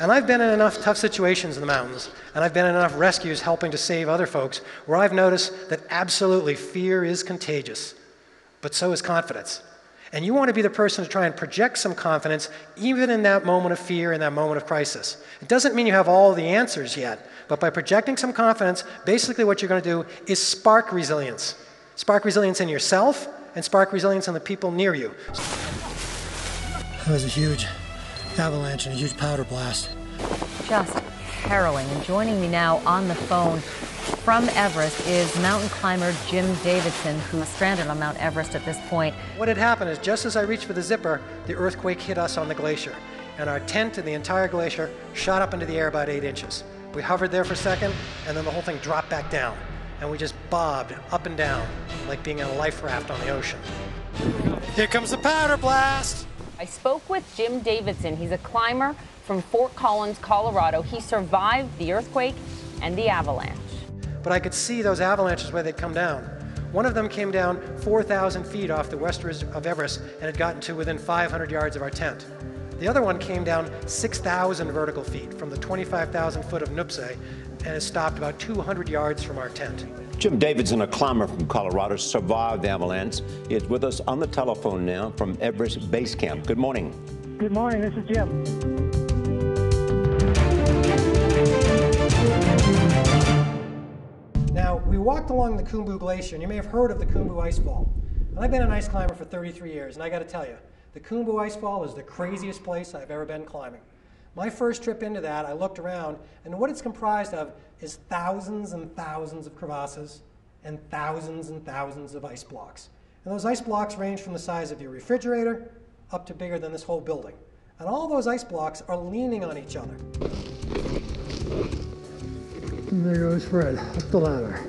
And I've been in enough tough situations in the mountains, and I've been in enough rescues helping to save other folks, where I've noticed that absolutely fear is contagious, but so is confidence. And you want to be the person to try and project some confidence even in that moment of fear, in that moment of crisis. It doesn't mean you have all the answers yet, but by projecting some confidence, basically what you're going to do is spark resilience. Spark resilience in yourself and spark resilience in the people near you. That was a huge avalanche and a huge powder blast. Just harrowing. And joining me now on the phone from Everest is mountain climber Jim Davidson, who's stranded on Mount Everest at this point. What had happened is just as I reached for the zipper, the earthquake hit us on the glacier. And our tent and the entire glacier shot up into the air about 8 inches. We hovered there for a second, and then the whole thing dropped back down. And we just bobbed up and down like being in a life raft on the ocean. Here comes the powder blast! I spoke with Jim Davidson. He's a climber from Fort Collins, Colorado. He survived the earthquake and the avalanche. But I could see those avalanches where they'd come down. One of them came down 4,000 feet off the west ridge of Everest and had gotten to within 500 yards of our tent. The other one came down 6,000 vertical feet from the 25,000 foot of Nuptse and has stopped about 200 yards from our tent. Jim Davidson, a climber from Colorado, survived the avalanche. He is with us on the telephone now from Everest Base Camp. Good morning. Good morning, this is Jim. Now, we walked along the Khumbu Glacier, and you may have heard of the Khumbu Icefall. And I've been an ice climber for 33 years, and I got to tell you, the Khumbu Icefall is the craziest place I've ever been climbing. My first trip into that, I looked around, and what it's comprised of is thousands and thousands of crevasses and thousands of ice blocks. And those ice blocks range from the size of your refrigerator up to bigger than this whole building. And all those ice blocks are leaning on each other. And there goes Fred, up the ladder.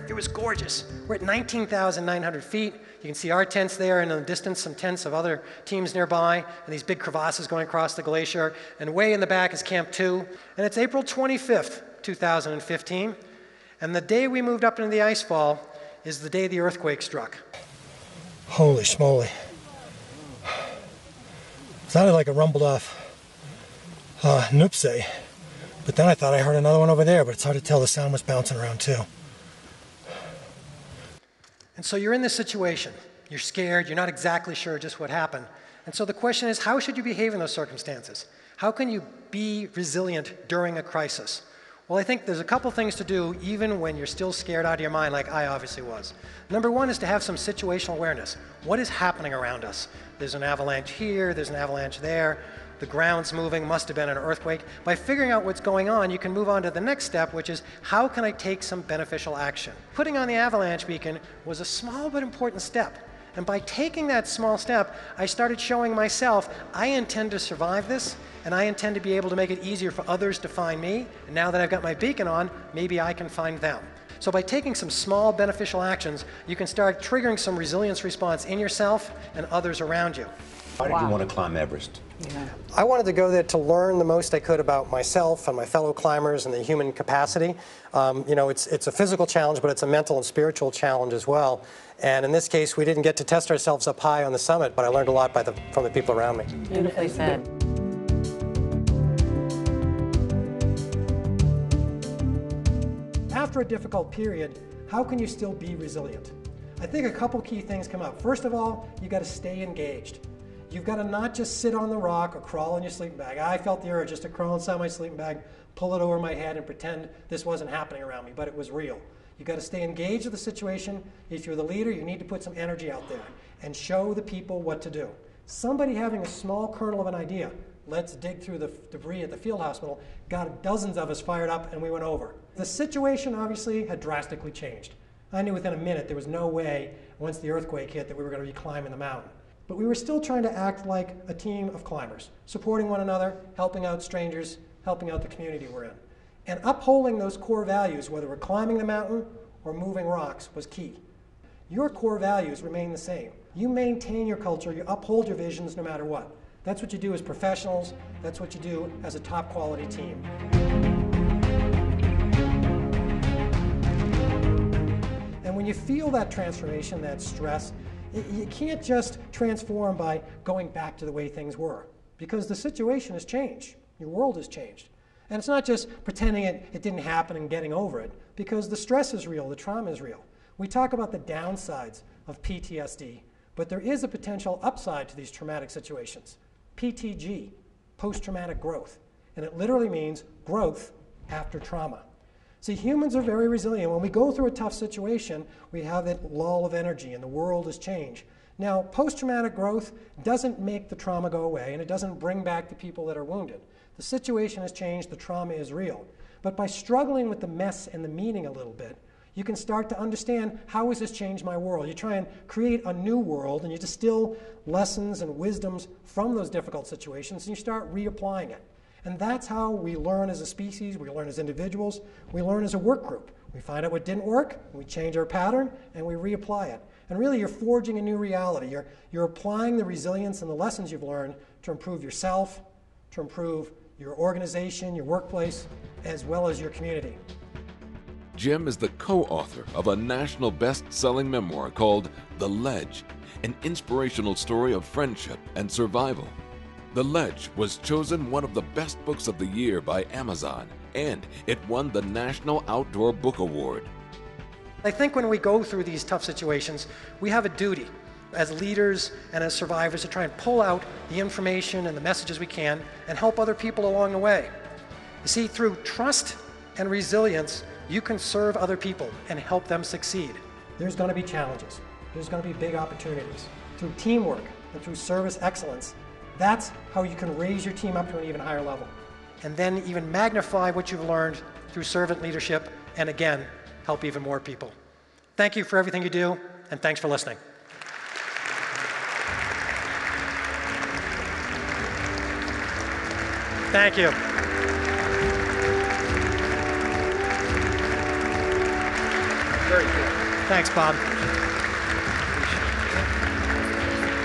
It was gorgeous. We're at 19,900 feet. You can see our tents there, and in the distance some tents of other teams nearby, and these big crevasses going across the glacier. And way in the back is Camp 2. And it's April 25th, 2015. And the day we moved up into the icefall is the day the earthquake struck. Holy schmoly. It sounded like it rumbled off Nuptse. But then I thought I heard another one over there, but it's hard to tell. The sound was bouncing around too. And so you're in this situation. You're scared. You're not exactly sure just what happened. And so the question is, how should you behave in those circumstances? How can you be resilient during a crisis? Well, I think there's a couple things to do even when you're still scared out of your mind, like I obviously was. Number one is to have some situational awareness. What is happening around us? There's an avalanche here, there's an avalanche there. The ground's moving, must have been an earthquake. By figuring out what's going on, you can move on to the next step, which is, how can I take some beneficial action? Putting on the avalanche beacon was a small but important step. And by taking that small step, I started showing myself, I intend to survive this, and I intend to be able to make it easier for others to find me. And now that I've got my beacon on, maybe I can find them. So by taking some small beneficial actions, you can start triggering some resilience response in yourself and others around you. Why did you want to climb Everest? I wanted to go there to learn the most I could about myself and my fellow climbers and the human capacity. You know, it's a physical challenge, but it's a mental and spiritual challenge as well. And in this case, we didn't get to test ourselves up high on the summit, but I learned a lot from the people around me. Beautifully said. After a difficult period, how can you still be resilient? I think a couple key things come up. First of all, you've got to stay engaged. You've got to not just sit on the rock or crawl in your sleeping bag. I felt the urge just to crawl inside my sleeping bag, pull it over my head, and pretend this wasn't happening around me, but it was real. You've got to stay engaged with the situation. If you're the leader, you need to put some energy out there and show the people what to do. Somebody having a small kernel of an idea, let's dig through the debris at the field hospital, got dozens of us fired up, and we went over. The situation obviously had drastically changed. I knew within a minute there was no way, once the earthquake hit, that we were going to be climbing the mountain. But we were still trying to act like a team of climbers, supporting one another, helping out strangers, helping out the community we're in. And upholding those core values, whether we're climbing the mountain or moving rocks, was key. Your core values remain the same. You maintain your culture, you uphold your visions no matter what. That's what you do as professionals, that's what you do as a top quality team. And when you feel that transformation, that stress, you can't just transform by going back to the way things were. because the situation has changed. Your world has changed. And it's not just pretending it didn't happen and getting over it, because the stress is real, the trauma is real. We talk about the downsides of PTSD, but there is a potential upside to these traumatic situations. PTG, post-traumatic growth. And it literally means growth after trauma. See, humans are very resilient. When we go through a tough situation, we have that lull of energy and the world has changed. Now, post-traumatic growth doesn't make the trauma go away, and it doesn't bring back the people that are wounded. The situation has changed, the trauma is real. But by struggling with the mess and the meaning a little bit, you can start to understand, how has this changed my world? You try and create a new world, and you distill lessons and wisdoms from those difficult situations, and you start reapplying it. And that's how we learn as a species, we learn as individuals, we learn as a work group. We find out what didn't work, we change our pattern, and we reapply it. And really, you're forging a new reality. You're applying the resilience and the lessons you've learned to improve yourself, to improve your organization, your workplace, as well as your community. Jim is the co-author of a national best-selling memoir called The Ledge, an inspirational story of friendship and survival. The Ledge was chosen one of the best books of the year by Amazon, and it won the National Outdoor Book Award. I think when we go through these tough situations, we have a duty as leaders and as survivors to try and pull out the information and the messages we can and help other people along the way. You see, through trust and resilience, you can serve other people and help them succeed. There's going to be challenges. There's going to be big opportunities. Through teamwork and through service excellence, that's how you can raise your team up to an even higher level. And then even magnify what you've learned through servant leadership, and again, help even more people. Thank you for everything you do, and thanks for listening. Thank you. Very good. Thanks, Bob.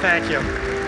Thank you.